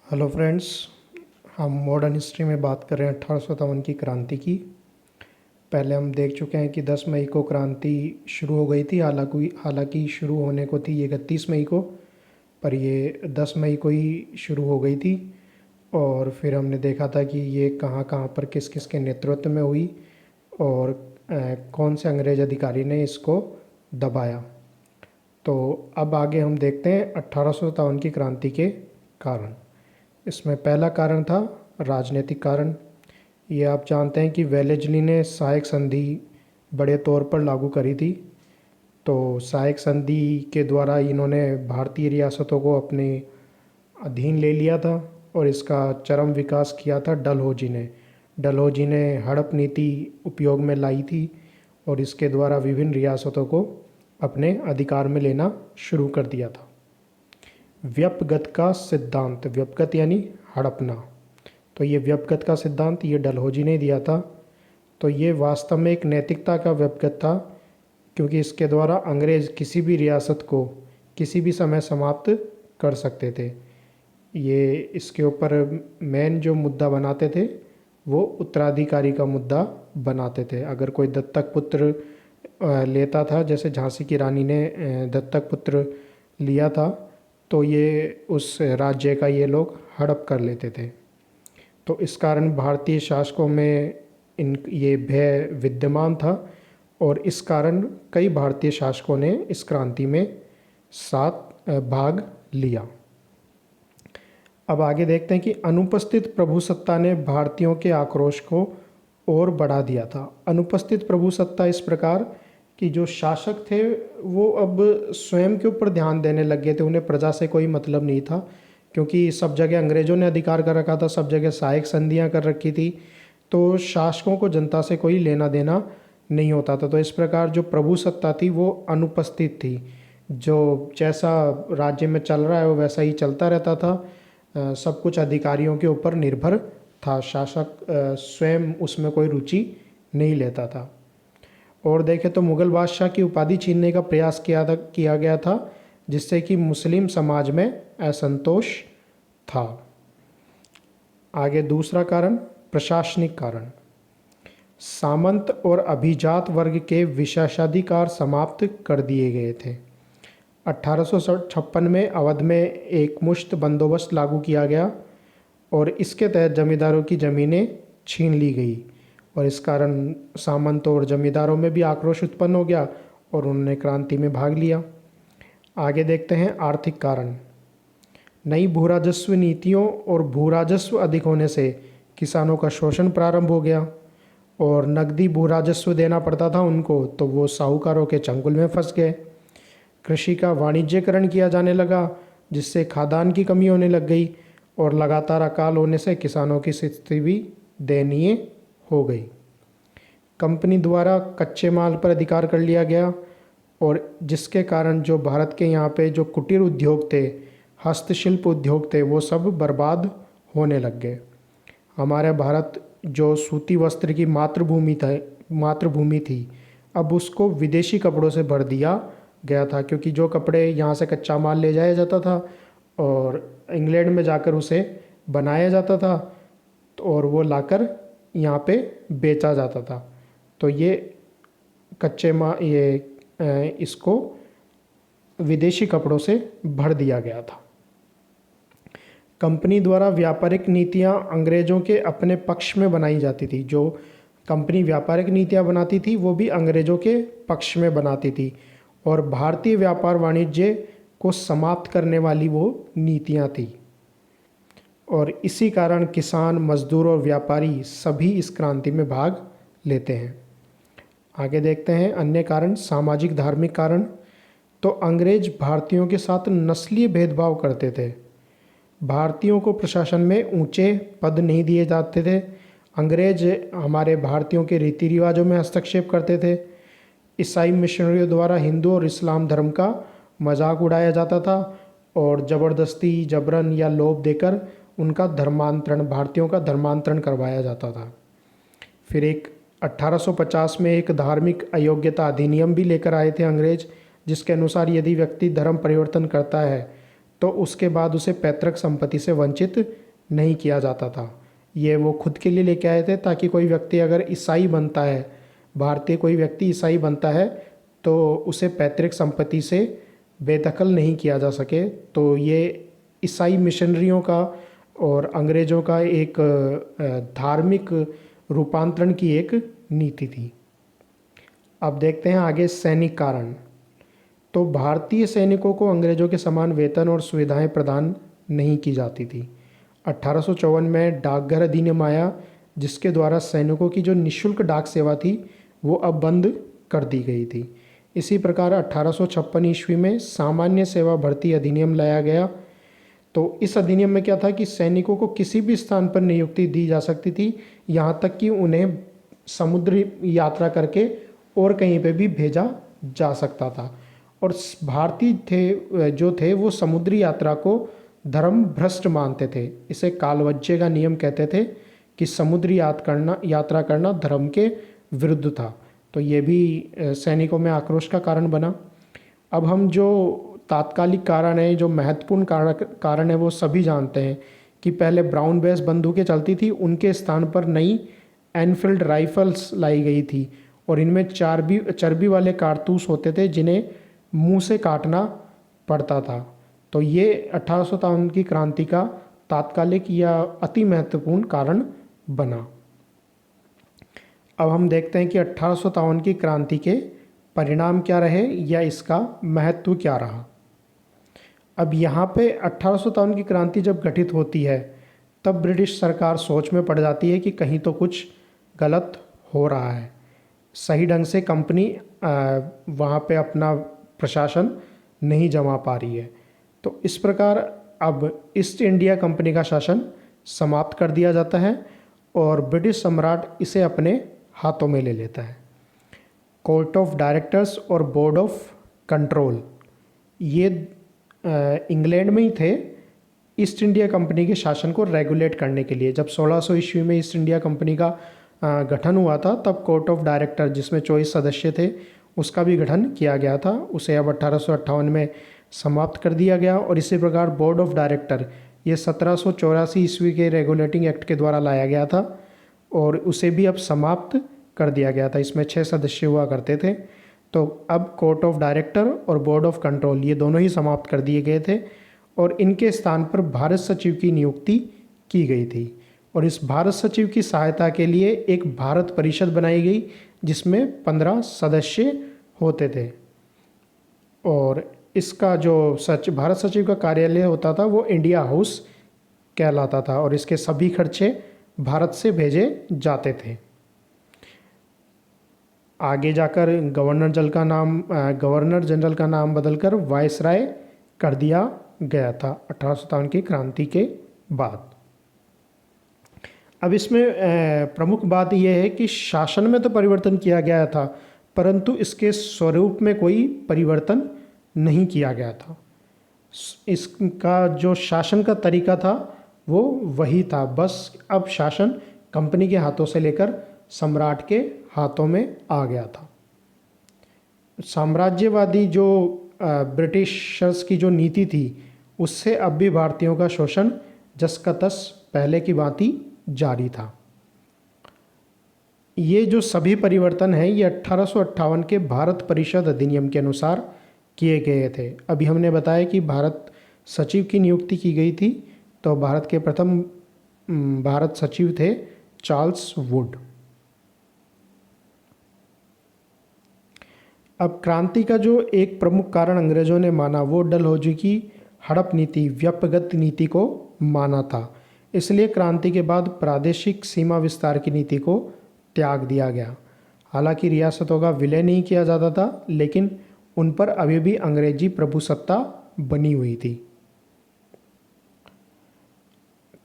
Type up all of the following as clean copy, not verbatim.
Hello friends. हम modern history में बात कर रहे हैं 1857 की क्रांति की। पहले हम देख चुके हैं कि 10 मई को क्रांति शुरू हो गई थी। हालांकि शुरू होने को थी 31 मई को, पर ये 10 मई को ही शुरू हो गई थी। और फिर हमने देखा था कि ये कहाँ कहाँ पर किस किस के नेतृत्व में हुई और कौन से अंग्रेज अधिकारी ने इसको दबाया। तो अब आगे हम देखते हैं 1857 की क्रांति के कारण। इसमें पहला कारण था राजनीतिक कारण। ये आप जानते हैं कि वेलेज़ली ने सहायक संधि बड़े तौर पर लागू करी थी। तो सहायक संधि के द्वारा इन्होंने भारतीय रियासतों को अपने अधीन ले लिया था और इसका चरम विकास किया था डलहौजी ने। डलहौजी ने हड़प नीति उपयोग में लाई थी और इसके द्वारा विभिन्न रियासतों को अपने अधिकार में लेना शुरू कर दिया था। व्यपगत का सिद्धांत, व्यपगत यानी हड़पना। तो ये व्यपगत का सिद्धांत ये डलहौजी ने दिया था। तो ये वास्तव में एक नैतिकता का व्यपगत था, क्योंकि इसके द्वारा अंग्रेज़ किसी भी रियासत को किसी भी समय समाप्त कर सकते थे। ये इसके ऊपर मेन जो मुद्दा बनाते थे वो उत्तराधिकारी का मुद्दा बनाते थे। अगर कोई दत्तक पुत्र लेता था, जैसे झांसी की रानी ने दत्तक पुत्र लिया था, तो ये उस राज्य का ये लोग हड़प कर लेते थे। तो इस कारण भारतीय शासकों में ये भय विद्यमान था और इस कारण कई भारतीय शासकों ने इस क्रांति में भाग लिया। अब आगे देखते हैं कि अनुपस्थित प्रभुसत्ता ने भारतीयों के आक्रोश को और बढ़ा दिया था। अनुपस्थित प्रभुसत्ता इस प्रकार कि जो शासक थे वो अब स्वयं के ऊपर ध्यान देने लग गए थे। उन्हें प्रजा से कोई मतलब नहीं था, क्योंकि सब जगह अंग्रेज़ों ने अधिकार कर रखा था, सब जगह सहायक संधियाँ कर रखी थी। तो शासकों को जनता से कोई लेना देना नहीं होता था। तो इस प्रकार जो प्रभुसत्ता थी वो अनुपस्थित थी। जो जैसा राज्य में चल रहा है वो वैसा ही चलता रहता था। सब कुछ अधिकारियों के ऊपर निर्भर था। शासक स्वयं उसमें कोई रुचि नहीं लेता था। और देखें तो मुग़ल बादशाह की उपाधि छीनने का प्रयास किया गया था, जिससे कि मुस्लिम समाज में असंतोष था। आगे दूसरा कारण प्रशासनिक कारण। सामंत और अभिजात वर्ग के विशेषाधिकार समाप्त कर दिए गए थे। 1856 में अवध में एक मुश्त बंदोबस्त लागू किया गया और इसके तहत जमींदारों की ज़मीनें छीन ली गई और इस कारण सामंतों और जमींदारों में भी आक्रोश उत्पन्न हो गया और उन्होंने क्रांति में भाग लिया। आगे देखते हैं आर्थिक कारण। नई भू राजस्व नीतियों और भू राजस्व अधिक होने से किसानों का शोषण प्रारंभ हो गया और नकदी भू राजस्व देना पड़ता था उनको, तो वो साहूकारों के चंगुल में फंस गए। कृषि का वाणिज्यकरण किया जाने लगा, जिससे खाद्यान्न की कमी होने लग गई और लगातार अकाल होने से किसानों की स्थिति भी दयनीय हो गई। कंपनी द्वारा कच्चे माल पर अधिकार कर लिया गया और जिसके कारण जो भारत के यहाँ पे जो कुटीर उद्योग थे, हस्तशिल्प उद्योग थे, वो सब बर्बाद होने लग गए। हमारे भारत जो सूती वस्त्र की मातृभूमि थी, अब उसको विदेशी कपड़ों से भर दिया गया था, क्योंकि जो कपड़े यहाँ से कच्चा माल ले जाया जाता था और इंग्लैंड में जाकर उसे बनाया जाता था और वो लाकर यहाँ पे बेचा जाता था। तो ये इसको विदेशी कपड़ों से भर दिया गया था। कंपनी द्वारा व्यापारिक नीतियाँ अंग्रेज़ों के अपने पक्ष में बनाई जाती थी। जो कंपनी व्यापारिक नीतियाँ बनाती थी वो भी अंग्रेज़ों के पक्ष में बनाती थी और भारतीय व्यापार वाणिज्य को समाप्त करने वाली वो नीतियाँ थी। और इसी कारण किसान, मजदूर और व्यापारी सभी इस क्रांति में भाग लेते हैं। आगे देखते हैं अन्य कारण, सामाजिक धार्मिक कारण। तो अंग्रेज भारतीयों के साथ नस्लीय भेदभाव करते थे। भारतीयों को प्रशासन में ऊंचे पद नहीं दिए जाते थे। अंग्रेज हमारे भारतीयों के रीति रिवाजों में हस्तक्षेप करते थे। ईसाई मिशनरियों द्वारा हिंदू और इस्लाम धर्म का मजाक उड़ाया जाता था और ज़बरदस्ती, जबरन या लोभ देकर उनका धर्मांतरण, भारतीयों का धर्मांतरण करवाया जाता था। फिर 1850 में एक धार्मिक अयोग्यता अधिनियम भी लेकर आए थे अंग्रेज, जिसके अनुसार यदि व्यक्ति धर्म परिवर्तन करता है तो उसके बाद उसे पैतृक संपत्ति से वंचित नहीं किया जाता था। ये वो खुद के लिए लेके आए थे ताकि कोई व्यक्ति अगर ईसाई बनता है, भारतीय कोई व्यक्ति ईसाई बनता है, तो उसे पैतृक संपत्ति से बेदखल नहीं किया जा सके। तो ये ईसाई मिशनरियों का और अंग्रेज़ों का एक धार्मिक रूपांतरण की एक नीति थी। अब देखते हैं आगे सैनिक कारण। तो भारतीय सैनिकों को अंग्रेज़ों के समान वेतन और सुविधाएं प्रदान नहीं की जाती थी। 1854 में डाकघर अधिनियम आया, जिसके द्वारा सैनिकों की जो निःशुल्क डाक सेवा थी वो अब बंद कर दी गई थी। इसी प्रकार 1856 ईस्वी में सामान्य सेवा भर्ती अधिनियम लाया गया। तो इस अधिनियम में क्या था कि सैनिकों को किसी भी स्थान पर नियुक्ति दी जा सकती थी, यहाँ तक कि उन्हें समुद्री यात्रा करके और कहीं पे भी भेजा जा सकता था। और भारतीय थे जो थे वो समुद्री यात्रा को धर्म भ्रष्ट मानते थे। इसे कालवज्जे का नियम कहते थे कि समुद्री यात्रा करना धर्म के विरुद्ध था। तो ये भी सैनिकों में आक्रोश का कारण बना। अब हम जो तात्कालिक कारण है, जो महत्वपूर्ण कारण है, वो सभी जानते हैं कि पहले ब्राउन बेस बंदूकें चलती थी, उनके स्थान पर नई एनफील्ड राइफल्स लाई गई थी और इनमें चर्बी वाले कारतूस होते थे जिन्हें मुंह से काटना पड़ता था। तो ये 1857 की क्रांति का तात्कालिक या अति महत्वपूर्ण कारण बना। अब हम देखते हैं कि 1857 की क्रांति के परिणाम क्या रहे या इसका महत्व क्या रहा। अब यहाँ पे 1857 की क्रांति जब घटित होती है तब ब्रिटिश सरकार सोच में पड़ जाती है कि कहीं तो कुछ गलत हो रहा है, सही ढंग से कंपनी वहाँ पे अपना प्रशासन नहीं जमा पा रही है। तो इस प्रकार अब ईस्ट इंडिया कंपनी का शासन समाप्त कर दिया जाता है और ब्रिटिश सम्राट इसे अपने हाथों में ले लेता है। कोर्ट ऑफ डायरेक्टर्स और बोर्ड ऑफ कंट्रोल ये इंग्लैंड में ही थे ईस्ट इंडिया कंपनी के शासन को रेगुलेट करने के लिए। जब 1600 ईस्वी में ईस्ट इंडिया कंपनी का गठन हुआ था तब कोर्ट ऑफ डायरेक्टर, जिसमें 24 सदस्य थे, उसका भी गठन किया गया था। उसे अब 1858 में समाप्त कर दिया गया। और इसी प्रकार बोर्ड ऑफ डायरेक्टर ये 1784 ईस्वी के रेगुलेटिंग एक्ट के द्वारा लाया गया था और उसे भी अब समाप्त कर दिया गया था। इसमें 6 सदस्य हुआ करते थे। तो अब कोर्ट ऑफ डायरेक्टर और बोर्ड ऑफ कंट्रोल ये दोनों ही समाप्त कर दिए गए थे और इनके स्थान पर भारत सचिव की नियुक्ति की गई थी। और इस भारत सचिव की सहायता के लिए एक भारत परिषद बनाई गई जिसमें 15 सदस्य होते थे। और इसका जो भारत सचिव का कार्यालय होता था वो इंडिया हाउस कहलाता था और इसके सभी खर्चे भारत से भेजे जाते थे। आगे जाकर गवर्नर जनरल का नाम बदलकर वायसराय कर दिया गया था 1857 की क्रांति के बाद। अब इसमें प्रमुख बात यह है कि शासन में तो परिवर्तन किया गया था परंतु इसके स्वरूप में कोई परिवर्तन नहीं किया गया था। इसका जो शासन का तरीका था वो वही था, बस अब शासन कंपनी के हाथों से लेकर सम्राट के हाथों में आ गया था। साम्राज्यवादी जो ब्रिटिशर्स की जो नीति थी उससे अब भी भारतीयों का शोषण जस का तस पहले की भांति जारी था। ये जो सभी परिवर्तन हैं ये 1858 के भारत परिषद अधिनियम के अनुसार किए गए थे। अभी हमने बताया कि भारत सचिव की नियुक्ति की गई थी, तो भारत के प्रथम भारत सचिव थे चार्ल्स वुड। अब क्रांति का जो एक प्रमुख कारण अंग्रेजों ने माना वो डलहौजी की हड़प नीति, व्यापगत नीति को माना था। इसलिए क्रांति के बाद प्रादेशिक सीमा विस्तार की नीति को त्याग दिया गया। हालांकि रियासतों का विलय नहीं किया जाता था लेकिन उन पर अभी भी अंग्रेजी प्रभुसत्ता बनी हुई थी।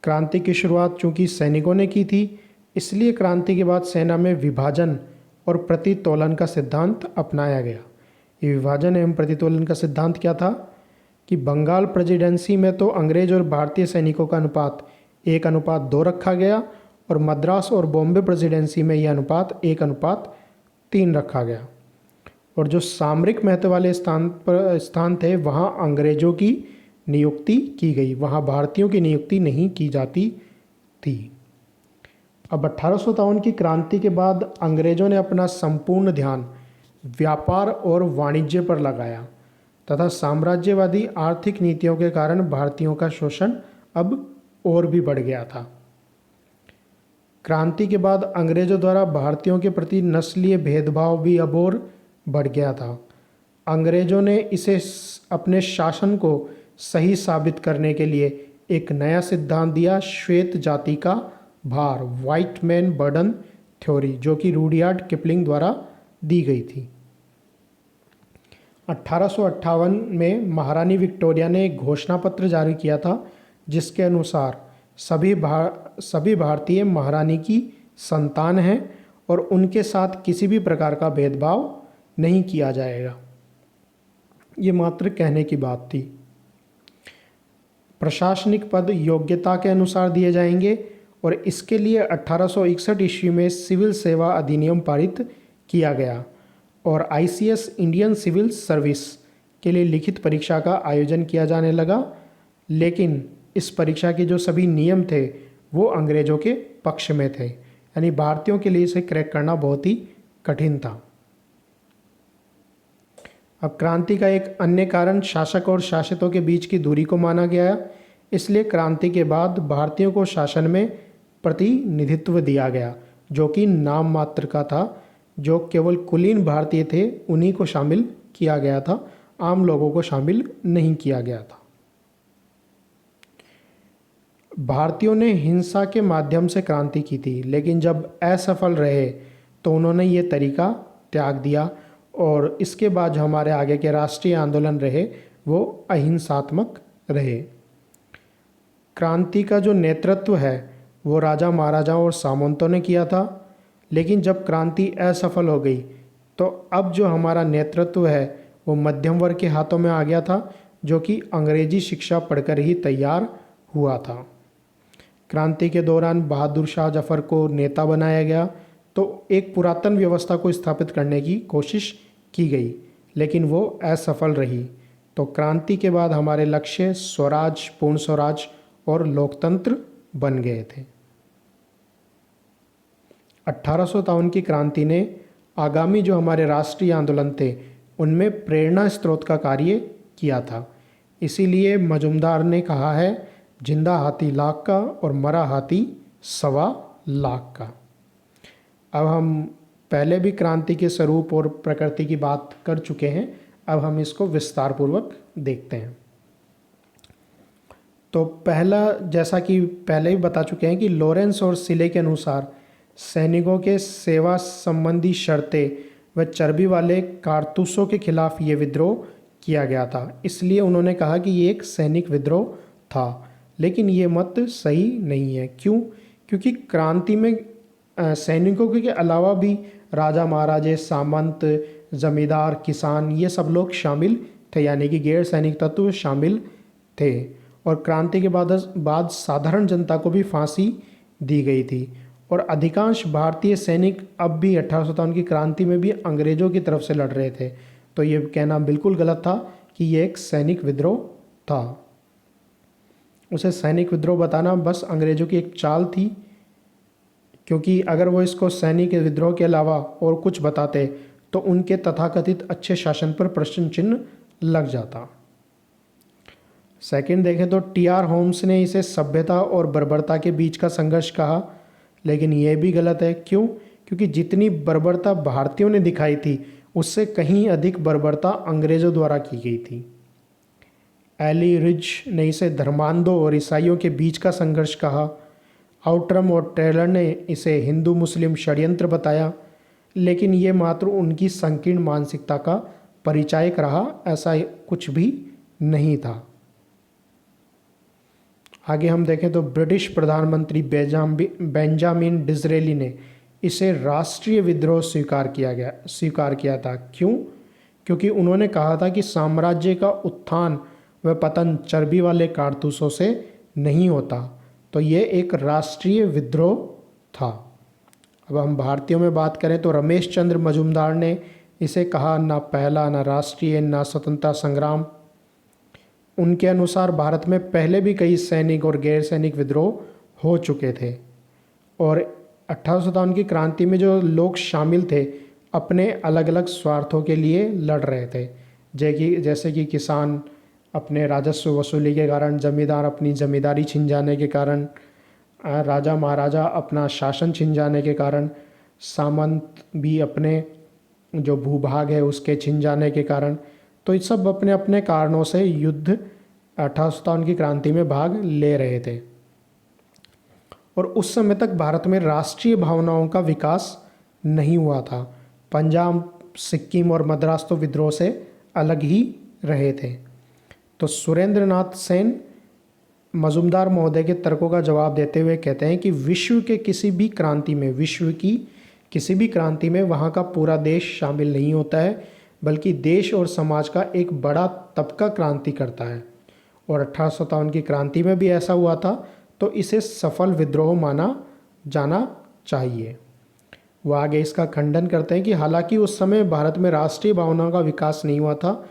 क्रांति की शुरुआत चूंकि सैनिकों ने की थी इसलिए क्रांति के बाद सेना में विभाजन और प्रतितोलन का सिद्धांत अपनाया गया। ये विभाजन एवं प्रतितोलन का सिद्धांत क्या था कि बंगाल प्रेसिडेंसी में तो अंग्रेज और भारतीय सैनिकों का अनुपात 1:2 रखा गया और मद्रास और बॉम्बे प्रेसिडेंसी में यह अनुपात 1:3 रखा गया। और जो सामरिक महत्व वाले स्थान थे वहाँ अंग्रेजों की नियुक्ति की गई, वहाँ भारतीयों की नियुक्ति नहीं की जाती थी। अब 1857 की क्रांति के बाद अंग्रेजों ने अपना संपूर्ण ध्यान व्यापार और वाणिज्य पर लगाया तथा साम्राज्यवादी आर्थिक नीतियों के कारण भारतीयों का शोषण अब और भी बढ़ गया था। क्रांति के बाद अंग्रेजों द्वारा भारतीयों के प्रति नस्लीय भेदभाव भी अब और बढ़ गया था। अंग्रेजों ने इसे अपने शासन को सही साबित करने के लिए एक नया सिद्धांत दिया, श्वेत जाति का भार, व्हाइट मैन बर्डन थ्योरी, जो कि रुडयार्ड किपलिंग द्वारा दी गई थी। 1858 में महारानी विक्टोरिया ने एक घोषणा पत्र जारी किया था जिसके अनुसार सभी भारतीय महारानी की संतान हैं और उनके साथ किसी भी प्रकार का भेदभाव नहीं किया जाएगा। ये मात्र कहने की बात थी। प्रशासनिक पद योग्यता के अनुसार दिए जाएंगे और इसके लिए 1861 ईस्वी में सिविल सेवा अधिनियम पारित किया गया और आईसीएस इंडियन सिविल सर्विस के लिए लिखित परीक्षा का आयोजन किया जाने लगा, लेकिन इस परीक्षा के जो सभी नियम थे वो अंग्रेजों के पक्ष में थे, यानी भारतीयों के लिए इसे क्रैक करना बहुत ही कठिन था। अब क्रांति का एक अन्य कारण शासक और शासितों के बीच की दूरी को माना गया, इसलिए क्रांति के बाद भारतीयों को शासन में प्रतिनिधित्व दिया गया जो कि नाम मात्र का था। जो केवल कुलीन भारतीय थे उन्हीं को शामिल किया गया था, आम लोगों को शामिल नहीं किया गया था। भारतीयों ने हिंसा के माध्यम से क्रांति की थी, लेकिन जब असफल रहे तो उन्होंने ये तरीका त्याग दिया और इसके बाद जो हमारे आगे के राष्ट्रीय आंदोलन रहे वो अहिंसात्मक रहे। क्रांति का जो नेतृत्व है वो राजा महाराजाओं और सामंतों ने किया था, लेकिन जब क्रांति असफल हो गई तो अब जो हमारा नेतृत्व है वो मध्यम वर्ग के हाथों में आ गया था, जो कि अंग्रेजी शिक्षा पढ़कर ही तैयार हुआ था। क्रांति के दौरान बहादुर शाह जफर को नेता बनाया गया तो एक पुरातन व्यवस्था को स्थापित करने की कोशिश की गई, लेकिन वो असफल रही। तो क्रांति के बाद हमारे लक्ष्य स्वराज, पूर्ण स्वराज और लोकतंत्र बन गए थे। 1857 की क्रांति ने आगामी जो हमारे राष्ट्रीय आंदोलन थे उनमें प्रेरणा स्रोत का कार्य किया था। इसीलिए मजुमदार ने कहा है, जिंदा हाथी लाख का और मरा हाथी 1.25 लाख का। अब हम पहले भी क्रांति के स्वरूप और प्रकृति की बात कर चुके हैं, अब हम इसको विस्तार पूर्वक देखते हैं। तो पहला, जैसा कि पहले ही बता चुके हैं कि लॉरेंस और सिले के अनुसार सैनिकों के सेवा संबंधी शर्तें व चर्बी वाले कारतूसों के खिलाफ ये विद्रोह किया गया था, इसलिए उन्होंने कहा कि ये एक सैनिक विद्रोह था। लेकिन ये मत सही नहीं है। क्यों? क्योंकि क्रांति में सैनिकों के अलावा भी राजा महाराजे, सामंत, जमींदार, किसान, ये सब लोग शामिल थे, यानी कि गैर सैनिक तत्व शामिल थे। और क्रांति के बाद साधारण जनता को भी फांसी दी गई थी और अधिकांश भारतीय सैनिक अब भी 1857 की क्रांति में भी अंग्रेजों की तरफ से लड़ रहे थे। तो ये कहना बिल्कुल गलत था कि ये एक सैनिक विद्रोह था। उसे सैनिक विद्रोह बताना बस अंग्रेजों की एक चाल थी, क्योंकि अगर वो इसको सैनिक विद्रोह के अलावा और कुछ बताते तो उनके तथाकथित अच्छे शासन पर प्रश्न चिन्ह लग जाता। सेकंड देखें तो टी.आर. होम्स ने इसे सभ्यता और बर्बरता के बीच का संघर्ष कहा, लेकिन यह भी गलत है। क्यों? क्योंकि जितनी बर्बरता भारतीयों ने दिखाई थी उससे कहीं अधिक बर्बरता अंग्रेजों द्वारा की गई थी। एली रिज ने इसे धर्मांधों और ईसाइयों के बीच का संघर्ष कहा। आउटरम और टेलर ने इसे हिंदू मुस्लिम षड्यंत्र बताया, लेकिन ये मात्र उनकी संकीर्ण मानसिकता का परिचायक रहा, ऐसा कुछ भी नहीं था। आगे हम देखें तो ब्रिटिश प्रधानमंत्री बेंजामिन डिज़रेली ने इसे राष्ट्रीय विद्रोह स्वीकार किया था। क्यों? क्योंकि उन्होंने कहा था कि साम्राज्य का उत्थान व पतन चर्बी वाले कारतूसों से नहीं होता, तो ये एक राष्ट्रीय विद्रोह था। अब हम भारतीयों में बात करें तो रमेश चंद्र मजुमदार ने इसे कहा ना पहला, ना राष्ट्रीय, ना स्वतंत्रता संग्राम। उनके अनुसार भारत में पहले भी कई सैनिक और गैर सैनिक विद्रोह हो चुके थे और 1857 की क्रांति में जो लोग शामिल थे अपने अलग अलग स्वार्थों के लिए लड़ रहे थे। जैसे कि किसान अपने राजस्व वसूली के कारण, जमींदार अपनी जमींदारी छिन जाने के कारण, राजा महाराजा अपना शासन छिन जाने के कारण, सामंत भी अपने जो भूभाग है उसके छिन जाने के कारण। तो ये सब अपने अपने कारणों से युद्ध 1857 की क्रांति में भाग ले रहे थे और उस समय तक भारत में राष्ट्रीय भावनाओं का विकास नहीं हुआ था। पंजाब, सिक्किम और मद्रास तो विद्रोह से अलग ही रहे थे। तो सुरेंद्र नाथ सेन मजुमदार महोदय के तर्कों का जवाब देते हुए कहते हैं कि विश्व की किसी भी क्रांति में वहाँ का पूरा देश शामिल नहीं होता है, बल्कि देश और समाज का एक बड़ा तबका क्रांति करता है और 1857 की क्रांति में भी ऐसा हुआ था, तो इसे सफल विद्रोह माना जाना चाहिए। वह आगे इसका खंडन करते हैं कि हालांकि उस समय भारत में राष्ट्रीय भावनाओं का विकास नहीं हुआ था,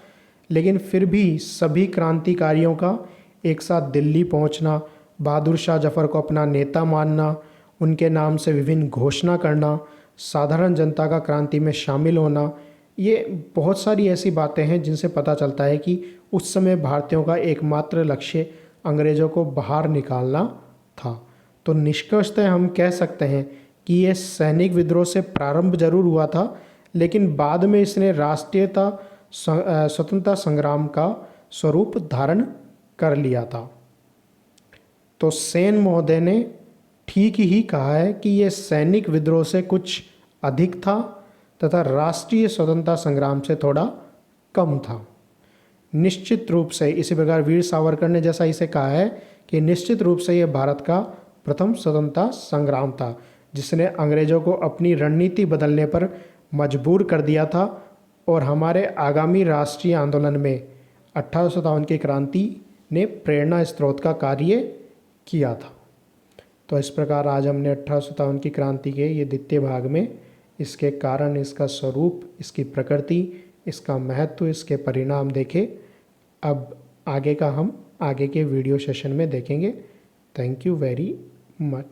लेकिन फिर भी सभी क्रांतिकारियों का एक साथ दिल्ली पहुंचना, बहादुर शाह जफर को अपना नेता मानना, उनके नाम से विभिन्न घोषणा करना, साधारण जनता का क्रांति में शामिल होना, ये बहुत सारी ऐसी बातें हैं जिनसे पता चलता है कि उस समय भारतीयों का एकमात्र लक्ष्य अंग्रेज़ों को बाहर निकालना था। तो निष्कर्षतः हम कह सकते हैं कि ये सैनिक विद्रोह से प्रारंभ जरूर हुआ था, लेकिन बाद में इसने राष्ट्रीयता स्वतंत्रता संग्राम का स्वरूप धारण कर लिया था। तो सेन महोदय ने ठीक ही कहा है कि यह सैनिक विद्रोह से कुछ अधिक था तथा राष्ट्रीय स्वतंत्रता संग्राम से थोड़ा कम था। निश्चित रूप से इसी प्रकार वीर सावरकर ने जैसा इसे कहा है कि निश्चित रूप से यह भारत का प्रथम स्वतंत्रता संग्राम था, जिसने अंग्रेज़ों को अपनी रणनीति बदलने पर मजबूर कर दिया था और हमारे आगामी राष्ट्रीय आंदोलन में 1857 की क्रांति ने प्रेरणा स्रोत का कार्य किया था। तो इस प्रकार आज हमने 1857 की क्रांति के ये द्वितीय भाग में इसके कारण, इसका स्वरूप, इसकी प्रकृति, इसका महत्व, इसके परिणाम देखे। अब आगे का हम आगे के वीडियो सेशन में देखेंगे। Thank you very much.